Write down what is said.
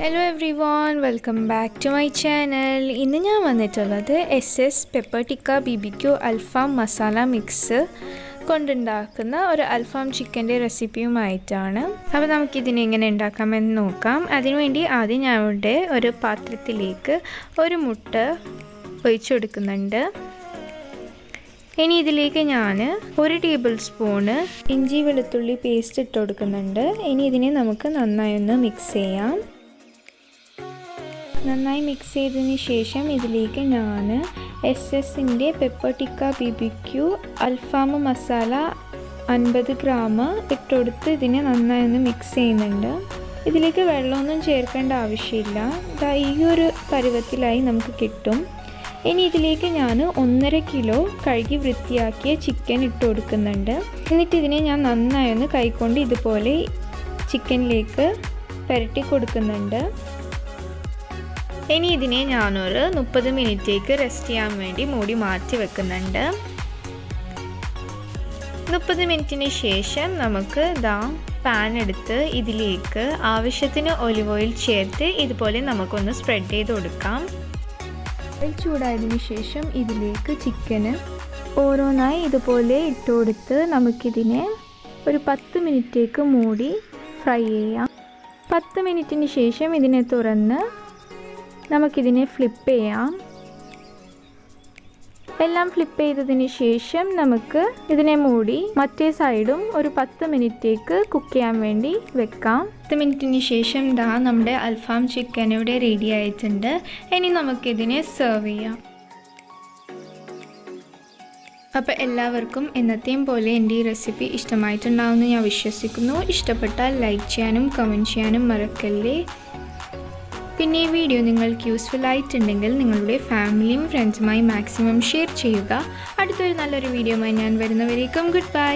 Hello everyone, welcome back to my channel. ഇന്ന് ഞാൻ വന്നിട്ടുള്ളത് SS Pepper Tikka BBQ Al-Faham Masala Mix കൊണ്ടുണ്ടാക്കുന്ന ഒരു അൽഫാം ചിക്കൻ്റെ റെസിപ്പിയുമായിട്ടാണ്. അപ്പോൾ നമുക്കിതിനെ എങ്ങനെ ഉണ്ടാക്കാമെന്ന് നോക്കാം. അതിനുവേണ്ടി ആദ്യം ഞാൻ ഇവിടെ ഒരു പാത്രത്തിലേക്ക് ഒരു മുട്ട ഒഴിച്ചു കൊടുക്കുന്നുണ്ട്. ഇനി ഇതിലേക്ക് ഞാൻ 1 ടേബിൾ സ്പൂണ് ഇഞ്ചി വെളുത്തുള്ളി പേസ്റ്റ് ഇട്ട് കൊടുക്കുന്നുണ്ട്. ഇനി ഇതിനെ നമുക്ക് നന്നായി ഒന്ന് മിക്സ് ചെയ്യാം. നന്നായി മിക്സ് ചെയ്തതിന് ശേഷം ഇതിലേക്ക് ഞാൻ SS-ൻ്റെ പെപ്പർ ടിക്ക BBQ അൽഫാം മസാല 50 ഗ്രാം ഇട്ടുകൊടുത്ത് ഇതിനെ നന്നായി ഒന്ന് മിക്സ് ചെയ്യുന്നുണ്ട്. ഇതിലേക്ക് വെള്ളമൊന്നും ചേർക്കേണ്ട ആവശ്യമില്ല. ഈ ഒരു പരുവത്തിലായി നമുക്ക് കിട്ടും. ഇനി ഇതിലേക്ക് ഞാൻ 1.5 കിലോ കഴുകി വൃത്തിയാക്കിയ ചിക്കൻ ഇട്ട് കൊടുക്കുന്നുണ്ട്. എന്നിട്ട് ഇതിനെ ഞാൻ നന്നായി ഒന്ന് കൈകൊണ്ട് ഇതുപോലെ ചിക്കനിലേക്ക് പുരട്ടി കൊടുക്കുന്നുണ്ട്. ഇനി ഇതിനെ ഞാനൊരു 30 മിനിറ്റേക്ക് റെസ്റ്റ് ചെയ്യാൻ വേണ്ടി മൂടി മാറ്റി വെക്കുന്നുണ്ട്. 30 മിനിറ്റിന് ശേഷം നമുക്ക് പാൻ എടുത്ത് ഇതിലേക്ക് ആവശ്യത്തിന് ഒലിവ് ഓയിൽ ചേർത്ത് ഇതുപോലെ നമുക്കൊന്ന് സ്പ്രെഡ് ചെയ്ത് കൊടുക്കാം. ഓയിൽ ചൂടായതിനു ശേഷം ഇതിലേക്ക് ചിക്കന് ഓരോന്നായി ഇതുപോലെ ഇട്ട് കൊടുത്ത് നമുക്കിതിനെ ഒരു 10 മിനിറ്റേക്ക് മൂടി ഫ്രൈ ചെയ്യാം. 10 മിനിറ്റിന് ശേഷം ഇതിനെ തുറന്ന് നമുക്കിതിനെ ഫ്ലിപ്പ് ചെയ്യാം. എല്ലാം ഫ്ലിപ്പ് ചെയ്തതിന് ശേഷം നമുക്ക് ഇതിനെ മൂടി മറ്റേ സൈഡും ഒരു 10 മിനിറ്റേക്ക് കുക്ക് ചെയ്യാൻ വേണ്ടി വെക്കാം. 10 മിനിറ്റിന് ശേഷം നമ്മുടെ അൽഫാം ചിക്കൻ ഇവിടെ റെഡി ആയിട്ടുണ്ട്. ഇനി നമുക്കിതിനെ സെർവ് ചെയ്യാം. അപ്പോൾ എല്ലാവർക്കും എന്നത്തെയും പോലെ എൻ്റെ ഈ റെസിപ്പി ഇഷ്ടമായിട്ടുണ്ടാവുമെന്ന് ഞാൻ വിശ്വസിക്കുന്നു. ഇഷ്ടപ്പെട്ടാൽ ലൈക്ക് ചെയ്യാനും കമൻറ്റ് ചെയ്യാനും മറക്കല്ലേ. പിന്നെ ഈ വീഡിയോ നിങ്ങൾക്ക് യൂസ്ഫുൾ ആയിട്ടുണ്ടെങ്കിൽ നിങ്ങളുടെ ഫാമിലിയും ഫ്രണ്ട്സുമായി മാക്സിമം ഷെയർ ചെയ്യുക. അടുത്തൊരു നല്ലൊരു വീഡിയോയുമായി ഞാൻ വരുന്നവരേക്കും ഗുഡ് ബൈ.